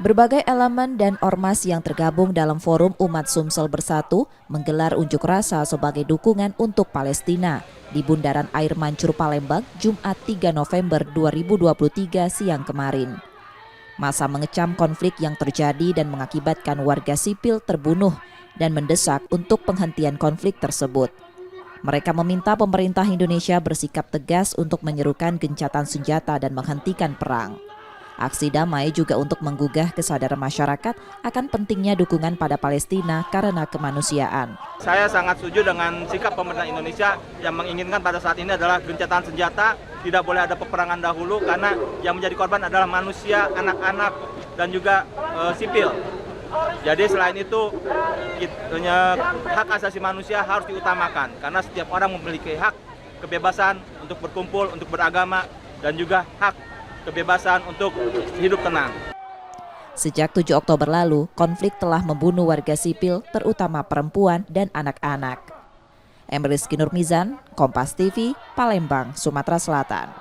Berbagai elemen dan ormas yang tergabung dalam Forum Umat Sumsel Bersatu menggelar unjuk rasa sebagai dukungan untuk Palestina di Bundaran Air Mancur Palembang, Jumat 3 November 2023 siang kemarin. Massa mengecam konflik yang terjadi dan mengakibatkan warga sipil terbunuh dan mendesak untuk penghentian konflik tersebut. Mereka meminta pemerintah Indonesia bersikap tegas untuk menyerukan gencatan senjata dan menghentikan perang. Aksi damai juga untuk menggugah kesadaran masyarakat akan pentingnya dukungan pada Palestina karena kemanusiaan. Saya sangat setuju dengan sikap pemerintah Indonesia yang menginginkan pada saat ini adalah gencatan senjata, tidak boleh ada peperangan dahulu karena yang menjadi korban adalah manusia, anak-anak, dan juga sipil. Jadi selain itu, hak asasi manusia harus diutamakan karena setiap orang memiliki hak kebebasan untuk berkumpul, untuk beragama, dan juga hak kebebasan untuk hidup tenang. Sejak 7 Oktober lalu, konflik telah membunuh warga sipil, terutama perempuan dan anak-anak. Emriski Nurmizan, Kompas TV, Palembang, Sumatera Selatan.